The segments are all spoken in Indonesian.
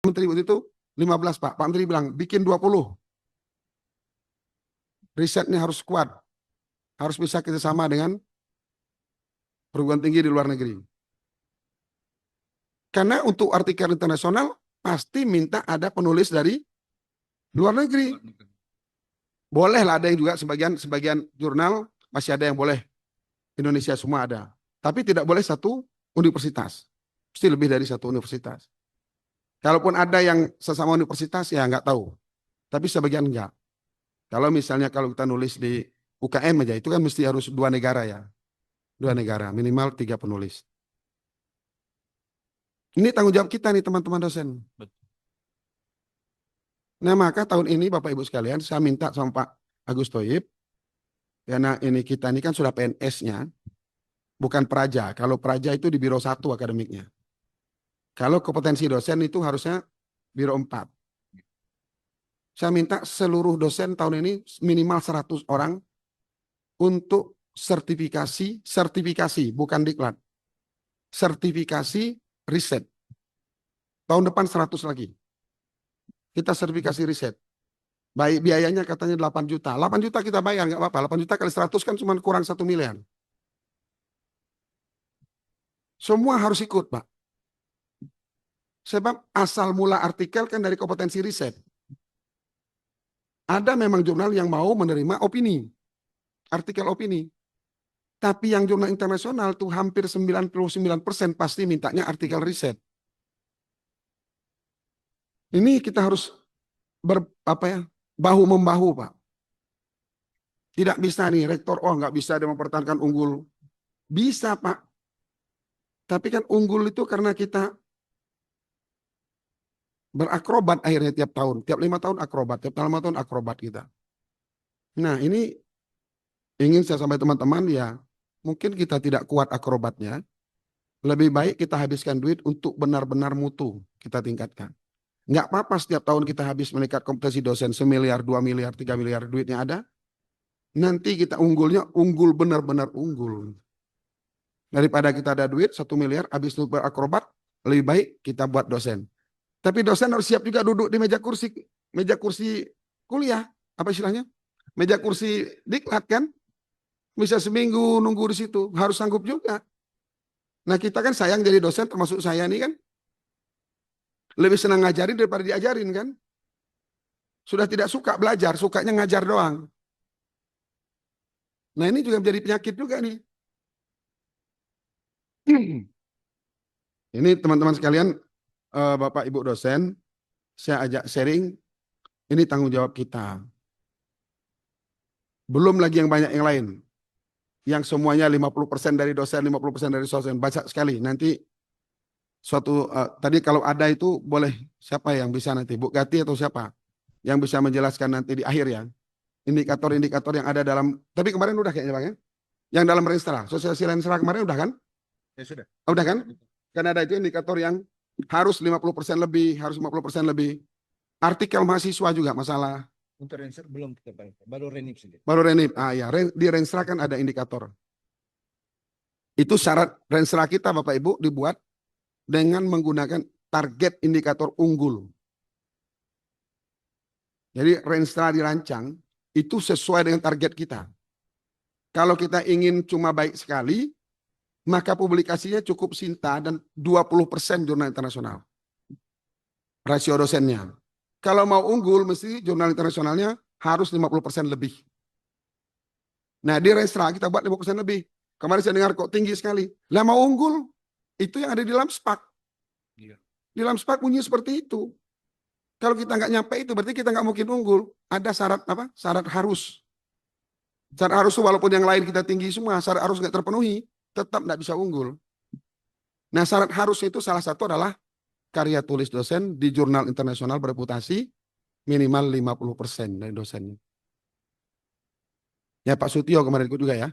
Menteri waktu itu 15 Pak. Pak Menteri bilang bikin 20. Risetnya harus kuat. Harus bisa kerjasama dengan perguruan tinggi di luar negeri. Karena untuk artikel internasional pasti minta ada penulis dari luar negeri. Boleh lah ada yang juga sebagian jurnal masih ada yang boleh. Indonesia semua ada. Tapi tidak boleh satu universitas. Mesti lebih dari satu universitas. Kalaupun ada yang sesama universitas ya nggak tahu. Tapi sebagian enggak. Kalau misalnya kalau kita nulis di UKM aja itu kan mesti harus 2 negara ya. 2 negara, minimal 3 penulis. Ini tanggung jawab kita nih teman-teman dosen. Nah maka tahun ini Bapak Ibu sekalian saya minta sama Pak Agus Thoyib, karena ini kita ini kan sudah PNS-nya, bukan praja. Kalau praja itu di Biro 1 akademiknya. Kalau kompetensi dosen itu harusnya Biro 4. Saya minta seluruh dosen tahun ini minimal 100 orang untuk sertifikasi bukan diklat. Sertifikasi riset. Tahun depan 100 lagi. Kita sertifikasi riset. Baik biayanya katanya 8 juta. 8 juta kita bayar, nggak apa-apa. 8 juta kali 100 kan cuma kurang 1 miliar. Semua harus ikut, Pak. Sebab asal mula artikel kan dari kompetensi riset. Ada memang jurnal yang mau menerima opini. Artikel opini. Tapi yang jurnal internasional tuh hampir 99% pasti mintanya artikel riset. Ini kita harus bahu-membahu, Pak. Tidak bisa nih, rektor, nggak bisa dia mempertahankan unggul. Bisa, Pak. Tapi kan unggul itu karena kita berakrobat akhirnya tiap tahun. Tiap 5 tahun akrobat, tiap 5 tahun akrobat kita. Nah ini ingin saya sampaikan teman-teman ya, mungkin kita tidak kuat akrobatnya. Lebih baik kita habiskan duit untuk benar-benar mutu kita tingkatkan. Nggak apa-apa setiap tahun kita habis meningkat kompetensi dosen 1 miliar, 2 miliar, 3 miliar duitnya ada. Nanti kita unggul benar-benar unggul. Daripada kita ada duit 1 miliar habis untuk berakrobat, lebih baik kita buat dosen. Tapi dosen harus siap juga duduk di meja kursi kuliah, apa istilahnya? Meja kursi diklat kan? Bisa seminggu nunggu di situ, harus sanggup juga. Nah kita kan sayang jadi dosen, termasuk saya nih kan, lebih senang ngajarin daripada diajarin kan. Sudah tidak suka belajar, sukanya ngajar doang. Nah ini juga menjadi penyakit juga nih. Ini teman-teman sekalian, Bapak Ibu dosen, saya ajak sharing, ini tanggung jawab kita. Belum lagi yang banyak yang lain. Yang semuanya 50% dari dosen, 50% dari dosen. Banyak sekali. Nanti tadi kalau ada itu boleh siapa yang bisa nanti, Bu Gati atau siapa yang bisa menjelaskan nanti di akhir ya. Indikator-indikator yang ada dalam, tapi kemarin udah kayaknya Bang ya. Yang dalam Renstra, sosialisasi Renstra kemarin udah kan? Ya sudah. Udah kan? Karena ada itu indikator yang harus 50% lebih, harus 50% lebih. Artikel mahasiswa juga masalah. Untuk Renstra belum kita baru Renip sendiri. Baru Renip. Ya, di Renstra kan ada indikator. Itu syarat Renstra kita Bapak Ibu dibuat dengan menggunakan target indikator unggul. Jadi Renstra dirancang itu sesuai dengan target kita. Kalau kita ingin cuma baik sekali, maka publikasinya cukup Sinta dan 20% jurnal internasional. Rasio dosennya. Kalau mau unggul, mesti jurnal internasionalnya harus 50% lebih. Nah, di Renstra kita buat 50% lebih. Kemarin saya dengar kok tinggi sekali. Lah mau unggul, itu yang ada di Lamspak. Iya. Di Lamspak bunyi seperti itu. Kalau kita nggak nyampe itu, berarti kita nggak mungkin unggul. Ada syarat apa? Syarat harus. Syarat harus walaupun yang lain kita tinggi semua, syarat harus nggak terpenuhi, tetap nggak bisa unggul. Nah, syarat harus itu salah satu adalah karya tulis dosen di jurnal internasional bereputasi minimal 50% dari dosennya. Ya Pak Sutio kemarin ikut juga ya.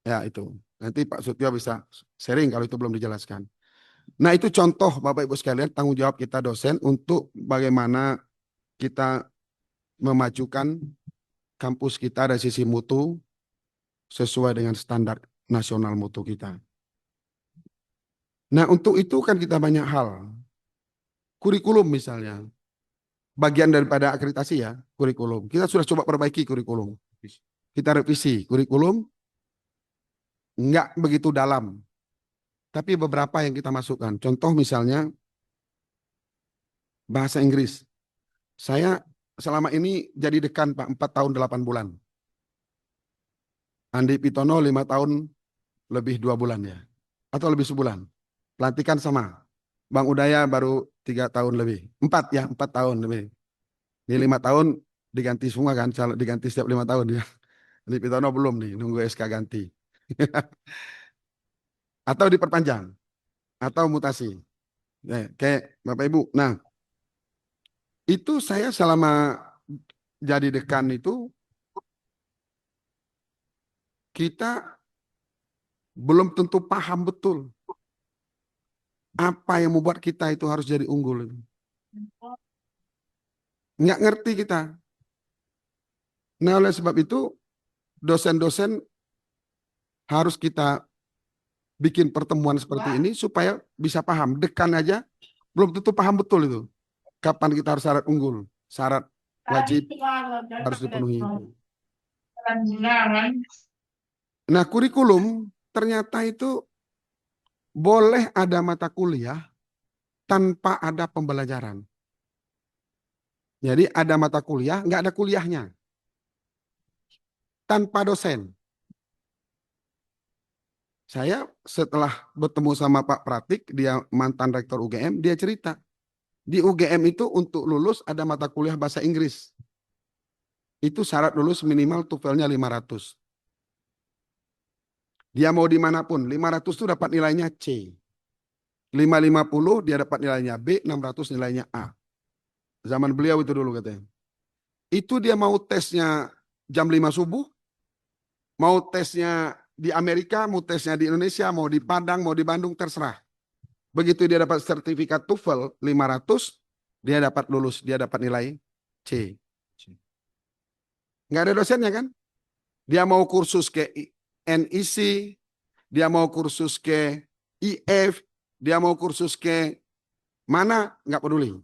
Ya itu. Nanti Pak Sutio bisa sharing kalau itu belum dijelaskan. Nah itu contoh Bapak Ibu sekalian tanggung jawab kita dosen untuk bagaimana kita memajukan kampus kita dari sisi mutu sesuai dengan standar nasional mutu kita. Nah untuk itu kan kita banyak hal. kurikulum misalnya. Bagian daripada akreditasi ya, kurikulum. Kita sudah coba perbaiki kurikulum. Kita revisi kurikulum, nggak begitu dalam. Tapi beberapa yang kita masukkan. Contoh misalnya bahasa Inggris. Saya selama ini jadi dekan Pak 4 tahun 8 bulan. Andi Pitono 5 tahun lebih 2 bulan ya. Atau lebih sebulan. Pelantikan sama. Bang Udaya baru 3 tahun lebih. 4 ya, 4 tahun lebih. Ini 5 tahun diganti semua kan, diganti setiap 5 tahun ya. Andi Pitono belum nih, nunggu SK ganti. Atau diperpanjang. Atau mutasi. Kayak Bapak Ibu. Nah, itu saya selama jadi dekan itu, kita belum tentu paham betul apa yang membuat kita itu harus jadi unggul. Nggak ngerti kita. Nah, oleh sebab itu, dosen-dosen harus kita bikin pertemuan seperti ini supaya bisa paham. Dekan aja belum tentu paham betul itu. Kapan kita harus syarat unggul, syarat wajib harus dipenuhi. Nah, kurikulum ternyata itu boleh ada mata kuliah tanpa ada pembelajaran. Jadi ada mata kuliah, nggak ada kuliahnya. Tanpa dosen. Saya setelah bertemu sama Pak Pratik, dia mantan rektor UGM, dia cerita. Di UGM itu untuk lulus ada mata kuliah bahasa Inggris. Itu syarat lulus minimal TOEFL-nya 500. Dia mau dimanapun, 500 itu dapat nilainya C. 550 dia dapat nilainya B, 600 nilainya A. Zaman beliau itu dulu katanya. Itu dia mau tesnya jam 5 subuh, mau tesnya di Amerika, mau tesnya di Indonesia, mau di Padang, mau di Bandung, terserah. Begitu dia dapat sertifikat TOEFL 500, dia dapat lulus, dia dapat nilai C. Nggak ada dosennya kan? Dia mau kursus ke NEC, dia mau kursus ke IF, dia mau kursus ke mana, nggak peduli.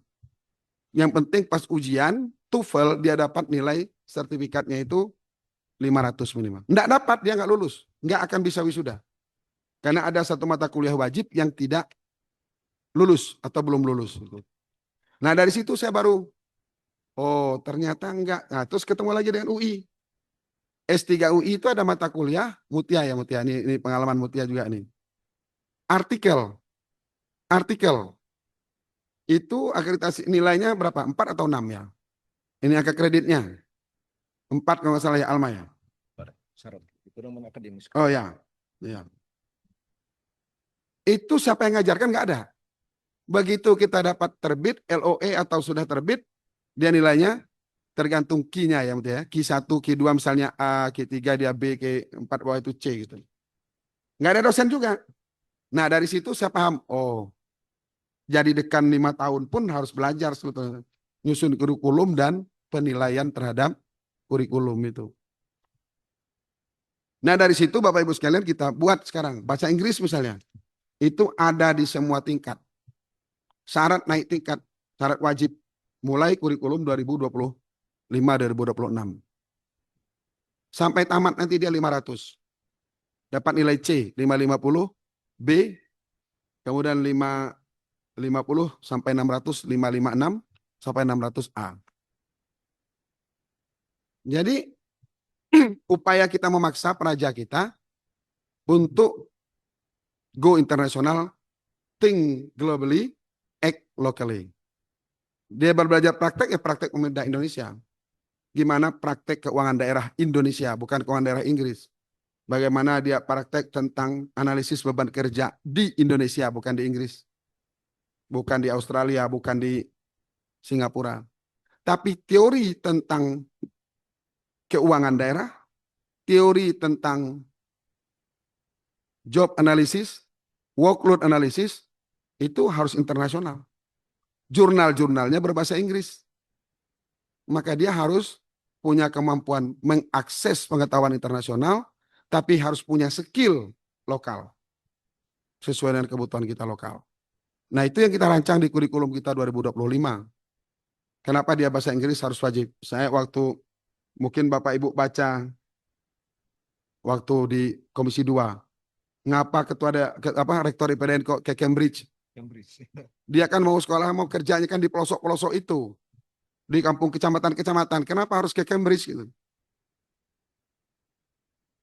Yang penting pas ujian, TOEFL dia dapat nilai sertifikatnya itu 500 minimal. Nggak dapat, dia nggak lulus. Nggak akan bisa wisuda. Karena ada satu mata kuliah wajib yang tidak lulus atau belum lulus. Nah dari situ saya baru, oh ternyata enggak. Nah terus ketemu lagi dengan UI. S3 UI itu ada mata kuliah, Mutia ya Mutia. Ini pengalaman Mutia juga nih. Artikel. Itu akreditasi nilainya berapa? 4 atau 6 ya? Ini angka kreditnya. 4 kalau nggak salah ya Alma ya. Syarat ekonomi akademis. Oh ya. Ya. Itu siapa yang ngajarkan? Nggak ada. Begitu kita dapat terbit, LOE atau sudah terbit, dia nilainya tergantung key-nya ya, ya. Q1, Q2 misalnya A, Q3 dia B, Q4 bawah itu C gitu. Nggak ada dosen juga. Nah dari situ saya paham, oh jadi dekan 5 tahun pun harus belajar sebetulnya. Nyusun kurikulum dan penilaian terhadap kurikulum itu. Nah dari situ Bapak Ibu sekalian kita buat sekarang. Bahasa Inggris misalnya. Itu ada di semua tingkat. Syarat naik tingkat. Syarat wajib. Mulai kurikulum 2025-2026. Sampai tamat nanti dia 500. Dapat nilai C 550, B kemudian 550 sampai 600, 556 sampai 600A. Jadi upaya kita memaksa peraja kita untuk go internasional, think globally, act locally. Dia belajar praktek ya praktek pemerintah Indonesia. Gimana praktek keuangan daerah Indonesia, bukan keuangan daerah Inggris. Bagaimana dia praktek tentang analisis beban kerja di Indonesia, bukan di Inggris. Bukan di Australia, bukan di Singapura. Tapi teori tentang keuangan daerah, teori tentang job analysis, workload analysis, itu harus internasional. Jurnal-jurnalnya berbahasa Inggris. Maka dia harus punya kemampuan mengakses pengetahuan internasional, tapi harus punya skill lokal. Sesuai dengan kebutuhan kita lokal. Nah, itu yang kita rancang di kurikulum kita 2025. Kenapa dia bahasa Inggris harus wajib? Saya waktu mungkin Bapak Ibu baca waktu di Komisi 2, ngapa rektor IPDN kok ke Cambridge? Cambridge. Dia kan mau sekolah, mau kerjanya kan di pelosok-pelosok itu, di kampung kecamatan-kecamatan. Kenapa harus ke Cambridge gitu?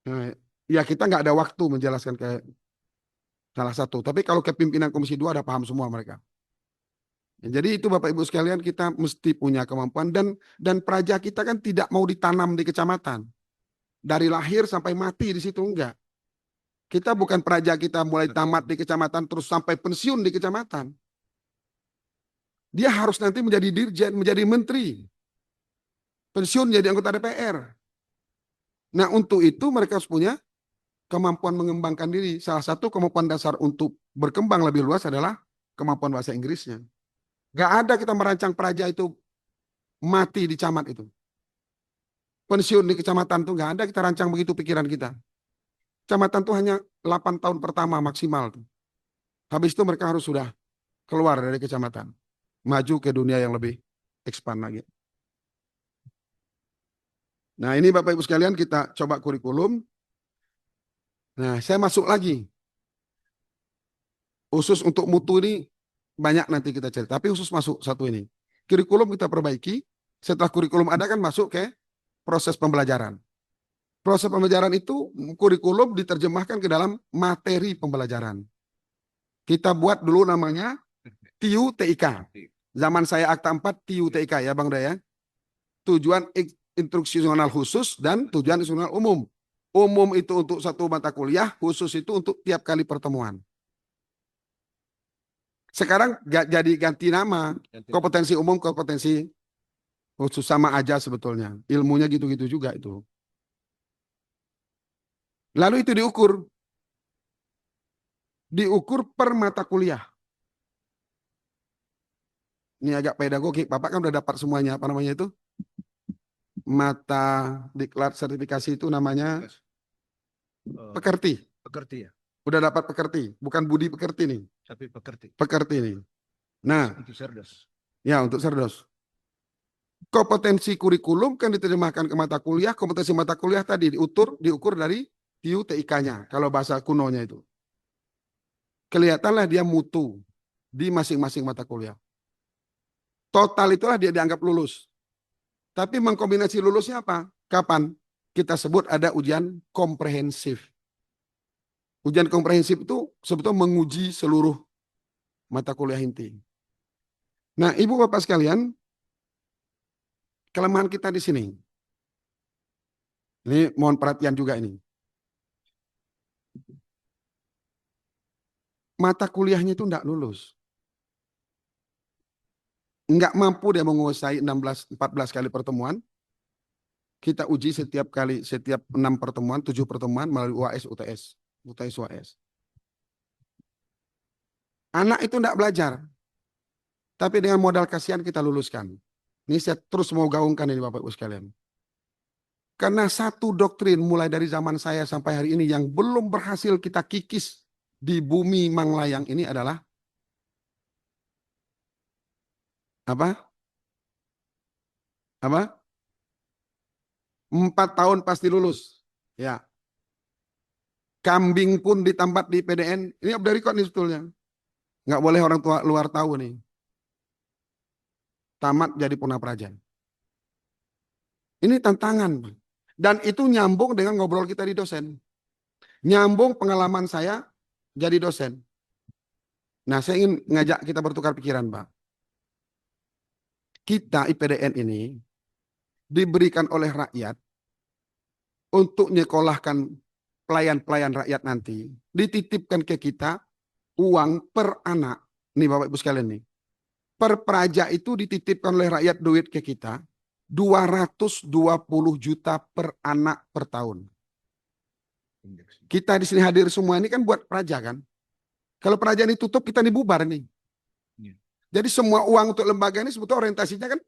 Nah, ya kita nggak ada waktu menjelaskan ke salah satu. Tapi kalau ke pimpinan Komisi 2 ada paham semua mereka. Ya, jadi itu Bapak Ibu sekalian, kita mesti punya kemampuan, dan praja kita kan tidak mau ditanam di kecamatan. Dari lahir sampai mati di situ enggak. Kita bukan praja kita mulai tamat di kecamatan terus sampai pensiun di kecamatan. Dia harus nanti menjadi dirjen, menjadi menteri. Pensiun jadi anggota DPR. Nah, untuk itu mereka harus punya kemampuan mengembangkan diri. Salah satu kemampuan dasar untuk berkembang lebih luas adalah kemampuan bahasa Inggrisnya. Gak ada kita merancang praja itu mati di camat itu. Pensiun di kecamatan tuh gak ada kita rancang begitu pikiran kita. Kecamatan tuh hanya 8 tahun pertama maksimal tuh. Habis itu mereka harus sudah keluar dari kecamatan. Maju ke dunia yang lebih expand lagi. Nah, ini Bapak Ibu sekalian kita coba kurikulum. Nah, saya masuk lagi. Khusus untuk mutu ini banyak nanti kita cari. Tapi khusus masuk satu ini. Kurikulum kita perbaiki. Setelah kurikulum ada kan masuk ke proses pembelajaran. Proses pembelajaran itu kurikulum diterjemahkan ke dalam materi pembelajaran. Kita buat dulu namanya TIU TIK. Zaman saya Akta 4 TIU TIK ya Bang Daya. Tujuan instruksional khusus dan tujuan instruksional umum. Umum itu untuk satu mata kuliah, khusus itu untuk tiap kali pertemuan. Sekarang jadi ganti nama, kompetensi umum, kompetensi khusus, sama aja sebetulnya. Ilmunya gitu-gitu juga itu. Lalu itu diukur. Diukur per mata kuliah. Ini agak pedagogik. Bapak kan udah dapat semuanya. Apa namanya itu? Mata diklat sertifikasi itu namanya pekerti. Pekerti ya. Udah dapat pekerti. Bukan budi pekerti nih. Tapi pekerti. Pekerti nih. Nah, Untuk Serdos. ya untuk Serdos. Kompetensi kurikulum kan diterjemahkan ke mata kuliah. Kompetensi mata kuliah tadi diukur dari TIU TIK-nya. Kalau bahasa kunonya itu. Kelihatanlah dia mutu di masing-masing mata kuliah. Total itulah dia dianggap lulus. Tapi mengkombinasi lulusnya apa? Kapan? Kita sebut ada ujian komprehensif. Ujian komprehensif itu sebetulnya menguji seluruh mata kuliah inti. Nah, Ibu Bapak sekalian, kelemahan kita di sini. Ini mohon perhatian juga ini. Mata kuliahnya itu enggak lulus. Enggak mampu dia menguasai 14 kali pertemuan. Kita uji setiap 6 pertemuan, 7 pertemuan melalui UAS, UTS, UAS. Anak itu enggak belajar. Tapi dengan modal kasihan kita luluskan. Ini saya terus mau gaungkan ini Bapak Ibu sekalian. Karena satu doktrin mulai dari zaman saya sampai hari ini yang belum berhasil kita kikis di bumi Manglayang ini adalah apa? Apa? 4 tahun pasti lulus. Ya. Kambing pun ditambat di PDN. Ini off the record nih sebetulnya. Nggak boleh orang tua luar tahu nih. Tamat jadi Punapraja. Ini tantangan. Dan itu nyambung dengan ngobrol kita di dosen. Nyambung pengalaman saya jadi dosen. Nah, saya ingin ngajak kita bertukar pikiran, Pak. Kita IPDN ini diberikan oleh rakyat untuk nyekolahkan pelayan-pelayan rakyat nanti. Dititipkan ke kita uang per anak. Nih Bapak Ibu sekalian nih. Per praja itu dititipkan oleh rakyat duit ke kita 220 juta per anak per tahun. Kita di sini hadir semua ini kan buat praja kan. Kalau praja ini tutup kita dibubar nih. Jadi semua uang untuk lembaga ini sebetulnya orientasinya kan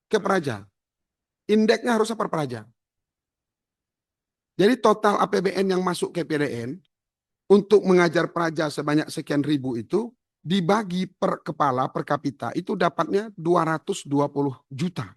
ke praja. Indeksnya harusnya per praja. Jadi total APBN yang masuk ke PDN untuk mengajar praja sebanyak sekian ribu itu dibagi per kepala per kapita itu dapatnya 220 juta.